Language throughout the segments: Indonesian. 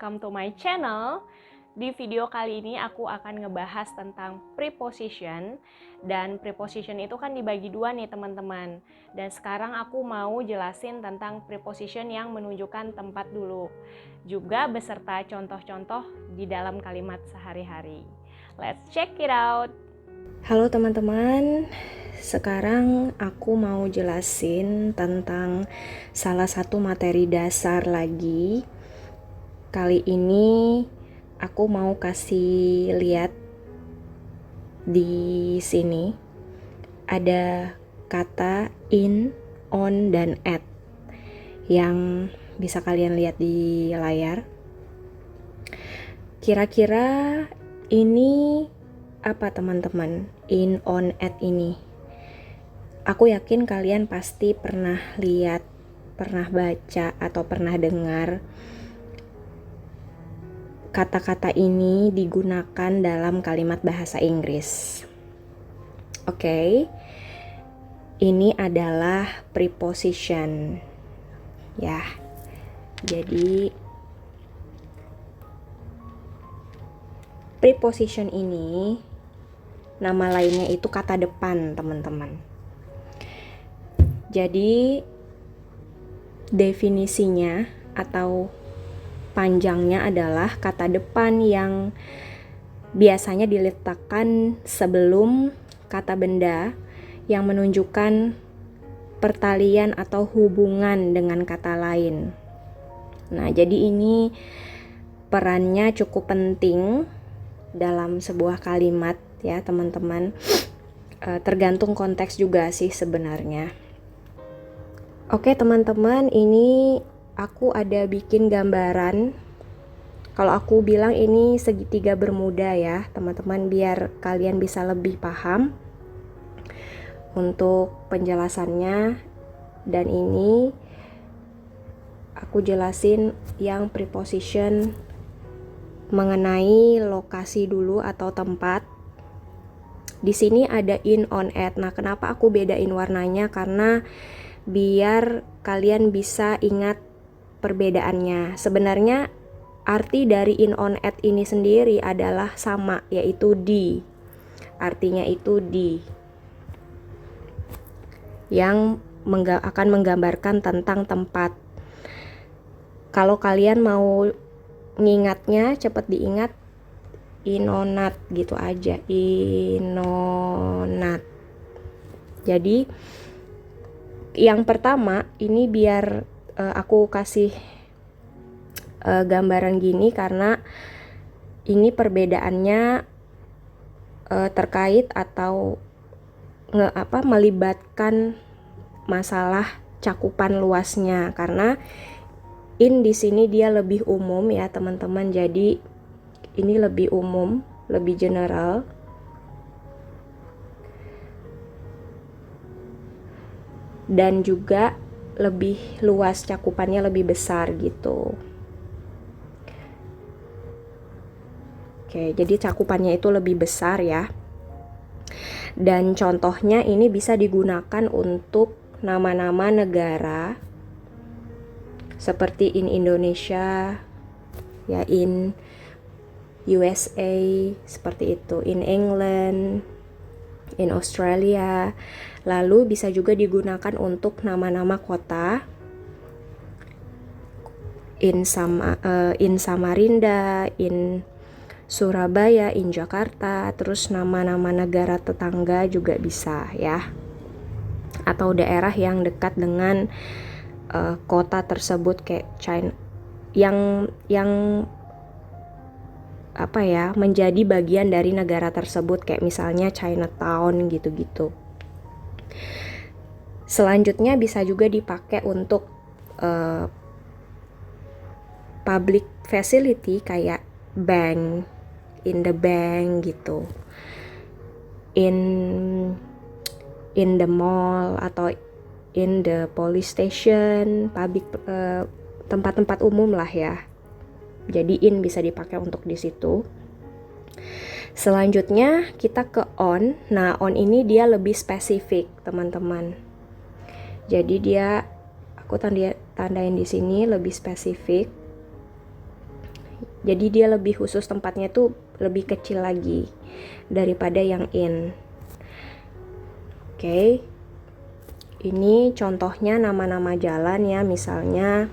welcome to my channel. Di video kali ini aku akan ngebahas tentang preposition. Dan preposition itu kan dibagi dua nih teman-teman. Dan sekarang aku mau jelasin tentang preposition yang menunjukkan tempat dulu, juga beserta contoh-contoh di dalam kalimat sehari-hari. Let's check it out. Halo teman-teman, sekarang aku mau jelasin tentang salah satu materi dasar lagi. Kali ini aku mau kasih lihat di sini ada kata in, on, dan at yang bisa kalian lihat di layar. Kira-kira ini apa teman-teman? In, on, at ini. Aku yakin kalian pasti pernah lihat, pernah baca, atau pernah dengar kata-kata ini digunakan dalam kalimat bahasa Inggris. Oke. Ini adalah preposition. Ya. Jadi preposition ini nama lainnya itu kata depan, teman-teman. Jadi definisinya atau panjangnya adalah kata depan yang biasanya diletakkan sebelum kata benda yang menunjukkan pertalian atau hubungan dengan kata lain. Nah, jadi ini perannya cukup penting dalam sebuah kalimat ya teman-teman, tergantung konteks juga sih sebenarnya. Oke teman-teman, ini aku ada bikin gambaran. Kalau aku bilang ini segitiga bermuda ya teman-teman, biar kalian bisa lebih paham untuk penjelasannya. Dan ini aku jelasin yang preposition mengenai lokasi dulu atau tempat. Di sini ada in, on, at. Nah, kenapa aku bedain warnanya? Karena biar kalian bisa ingat perbedaannya. Sebenarnya arti dari in, on, at ini sendiri adalah sama, yaitu di. Artinya itu di. Yang akan menggambarkan tentang tempat. Kalau kalian mau ngingatnya, cepat diingat, inonat gitu aja, inonat. Jadi yang pertama ini biar aku kasih gambaran gini karena ini perbedaannya terkait atau melibatkan masalah cakupan luasnya. Karena in di sini dia lebih umum ya teman-teman, jadi ini lebih umum, lebih general. Dan juga lebih luas, cakupannya lebih besar gitu. Oke, jadi cakupannya itu lebih besar ya. Dan contohnya ini bisa digunakan untuk nama-nama negara seperti in Indonesia, ya in USA, seperti itu, in England, in Australia. Lalu bisa juga digunakan untuk nama-nama kota, in Samarinda, in Surabaya, in Jakarta. Terus nama-nama negara tetangga juga bisa ya, atau daerah yang dekat dengan kota tersebut kayak China, yang menjadi bagian dari negara tersebut, kayak misalnya Chinatown gitu-gitu. Selanjutnya bisa juga dipakai untuk public facility kayak bank, in the bank gitu, in the mall atau in the police station, public tempat-tempat umum lah ya. Jadi in bisa dipakai untuk di situ. Selanjutnya kita ke on. Nah, on ini dia lebih spesifik, teman-teman. Jadi dia aku tandain di sini lebih spesifik. Jadi dia lebih khusus, tempatnya tuh lebih kecil lagi daripada yang in. Oke. Ini contohnya nama-nama jalan ya, misalnya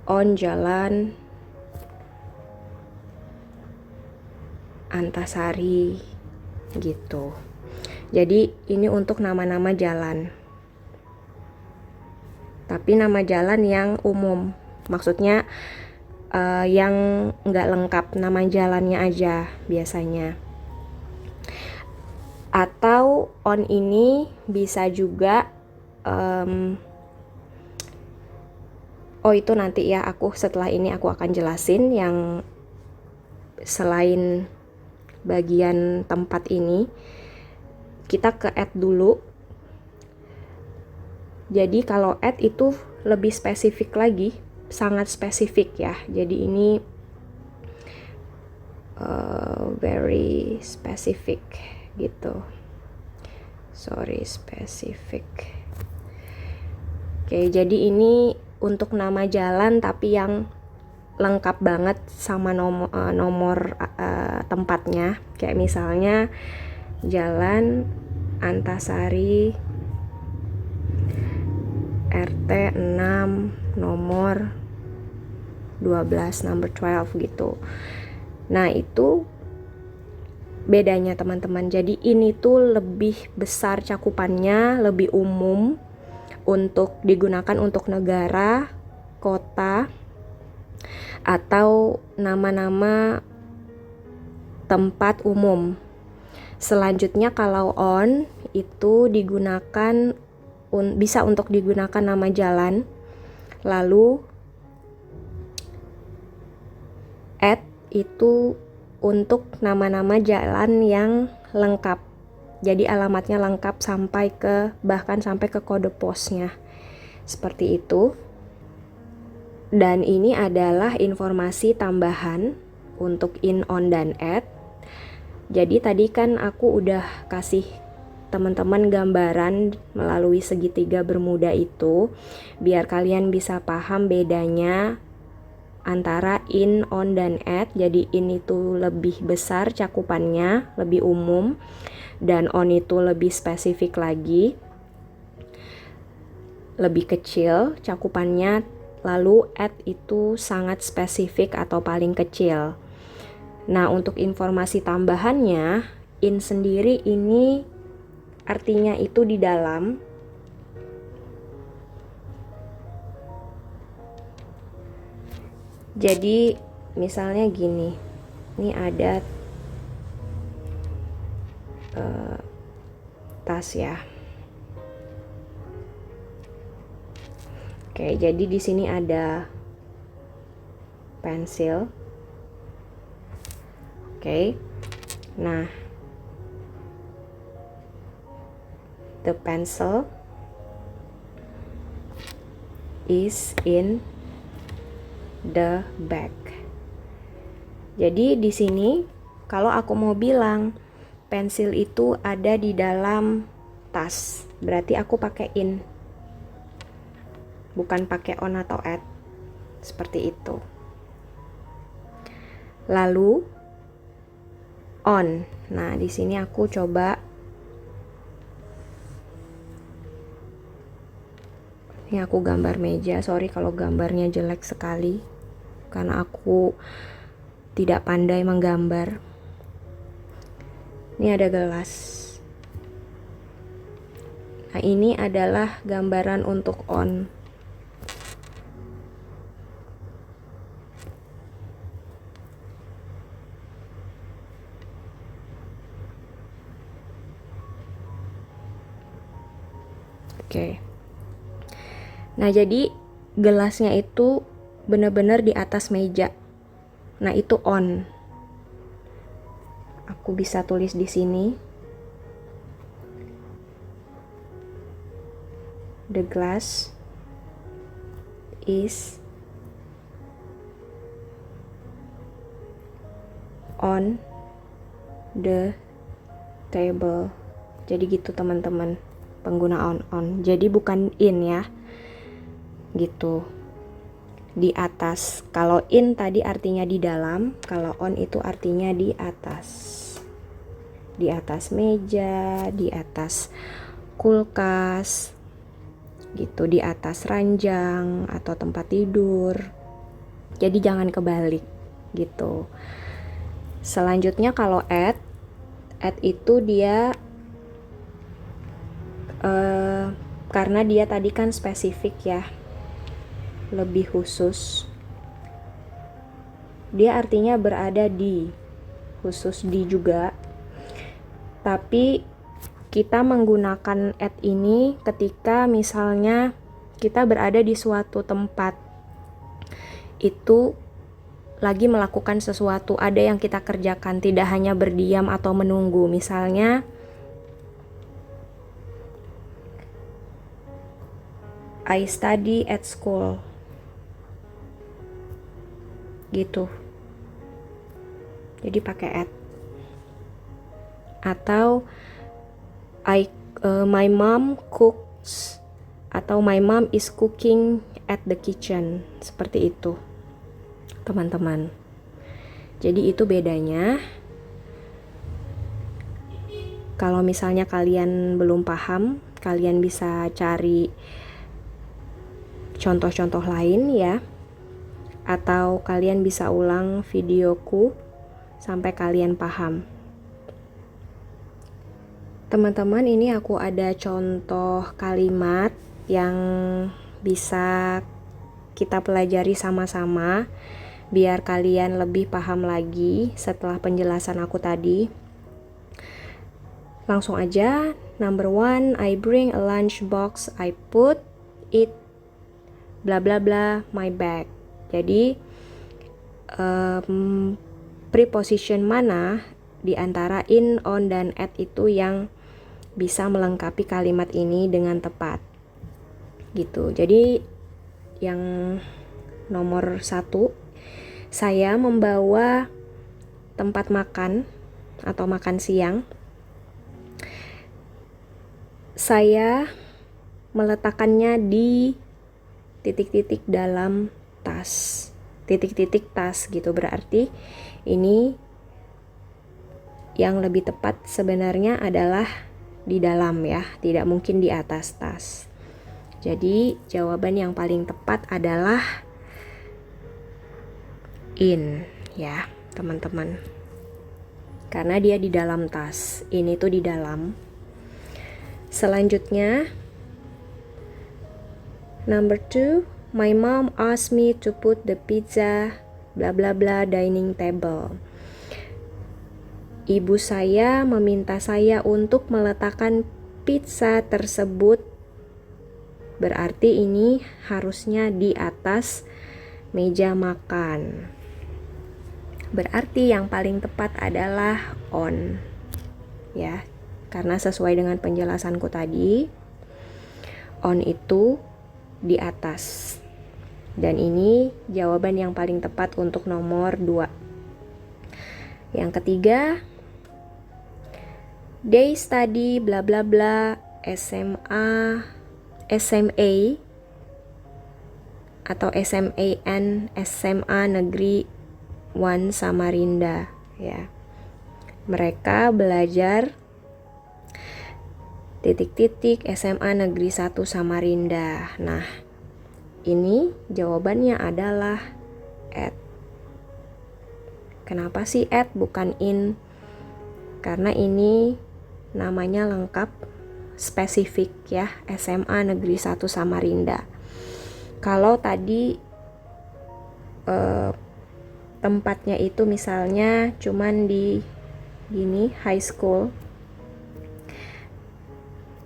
on Jalan Antasari gitu. Jadi ini untuk nama-nama jalan. Tapi nama jalan yang umum, maksudnya yang nggak lengkap, nama jalannya aja biasanya. Atau on ini bisa juga oh itu nanti ya, aku setelah ini aku akan jelasin yang selain bagian tempat ini. Kita ke add dulu. Jadi kalau add itu lebih spesifik lagi, sangat spesifik ya. Jadi ini very specific gitu. Sorry, specific. Oke, jadi ini untuk nama jalan tapi yang lengkap banget sama nomor tempatnya. Kayak misalnya Jalan Antasari RT 6 nomor 12, number 12 gitu. Nah, itu bedanya teman-teman. Jadi ini tuh lebih besar cakupannya, lebih umum untuk digunakan untuk negara, kota, atau nama-nama tempat umum. Selanjutnya kalau on itu digunakan bisa untuk digunakan nama jalan. Lalu add itu untuk nama-nama jalan yang lengkap. Jadi alamatnya lengkap bahkan sampai ke kode posnya. Seperti itu. Dan ini adalah informasi tambahan untuk in, on, dan add. Jadi tadi kan aku udah kasih teman-teman gambaran melalui segitiga bermuda itu, biar kalian bisa paham bedanya antara in, on, dan add. Jadi in itu lebih besar cakupannya, lebih umum, dan on itu lebih spesifik lagi, lebih kecil cakupannya. Lalu add itu sangat spesifik atau paling kecil. Nah, untuk informasi tambahannya, in sendiri ini artinya itu di dalam. Jadi misalnya gini, ini ada tas ya. Oke, jadi di sini ada pensil. Oke. Nah, the pencil is in the bag. Jadi di sini kalau aku mau bilang pensil itu ada di dalam tas, berarti aku pakai in, bukan pakai on atau at. Seperti itu. Lalu on. Nah, di sini aku coba, ini aku gambar meja. Sorry kalau gambarnya jelek sekali, karena aku tidak pandai menggambar. Ini ada gelas. Nah, ini adalah gambaran untuk on. Oke. Nah, jadi gelasnya itu benar-benar di atas meja. Nah, itu on. Aku bisa tulis di sini. The glass is on the table. Jadi gitu teman-teman, pengguna on. Jadi bukan in ya. Gitu. di atas. Kalau in tadi artinya di dalam, kalau on itu artinya di atas. Di atas meja, di atas kulkas, gitu, di atas ranjang atau tempat tidur. Jadi jangan kebalik gitu. Selanjutnya kalau at itu dia karena dia tadi kan spesifik ya, lebih khusus. Dia artinya berada di, khusus di juga. Tapi kita menggunakan at ini ketika misalnya kita berada di suatu tempat, itu lagi melakukan sesuatu, ada yang kita kerjakan, tidak hanya berdiam atau menunggu. Misalnya I study at school, gitu. Jadi pakai at. Atau my mom cooks, atau my mom is cooking at the kitchen, seperti itu teman-teman. Jadi itu bedanya. Kalau misalnya kalian belum paham, kalian bisa cari contoh-contoh lain ya, atau kalian bisa ulang videoku sampai kalian paham. Teman-teman, ini aku ada contoh kalimat yang bisa kita pelajari sama-sama biar kalian lebih paham lagi setelah penjelasan aku tadi. Langsung aja. Number 1, I bring a lunch box, I put it bla bla bla my bag. Jadi preposition mana di antara in, on, dan at itu yang bisa melengkapi kalimat ini dengan tepat gitu. Jadi yang nomor 1, saya membawa tempat makan atau makan siang. Saya meletakkannya di titik-titik dalam tas. Titik-titik tas gitu, berarti ini yang lebih tepat sebenarnya adalah di dalam ya, tidak mungkin di atas tas. Jadi jawaban yang paling tepat adalah in ya teman-teman, karena dia di dalam tas. Ini tuh di dalam. Selanjutnya number 2, my mom asked me to put the pizza bla bla bla dining table. Ibu saya meminta saya untuk meletakkan pizza tersebut, berarti ini harusnya di atas meja makan. Berarti yang paling tepat adalah on ya, karena sesuai dengan penjelasanku tadi, on itu di atas. Dan ini jawaban yang paling tepat untuk nomor 2. Yang ketiga, they study bla bla bla SMA atau SMAN, SMA Negeri 1 Samarinda ya. Mereka belajar titik-titik SMA Negeri 1 Samarinda. Nah, ini jawabannya adalah at. Kenapa sih at bukan in? Karena ini namanya lengkap, spesifik ya, SMA Negeri 1 Samarinda. Kalau tadi tempatnya itu misalnya cuman di gini high school,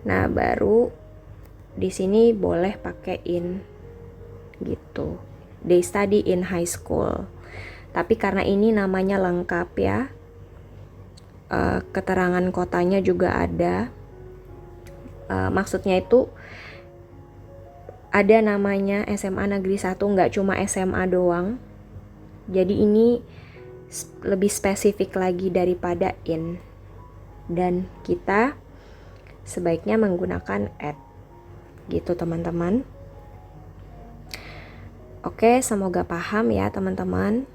nah baru di sini boleh pakai in gitu. They study in high school. Tapi karena ini namanya lengkap ya, keterangan kotanya juga ada. Maksudnya itu ada namanya SMA Negeri 1, nggak cuma SMA doang. Jadi ini lebih spesifik lagi daripada in. Dan kita sebaiknya menggunakan at. Gitu teman-teman. Oke, semoga paham ya teman-teman.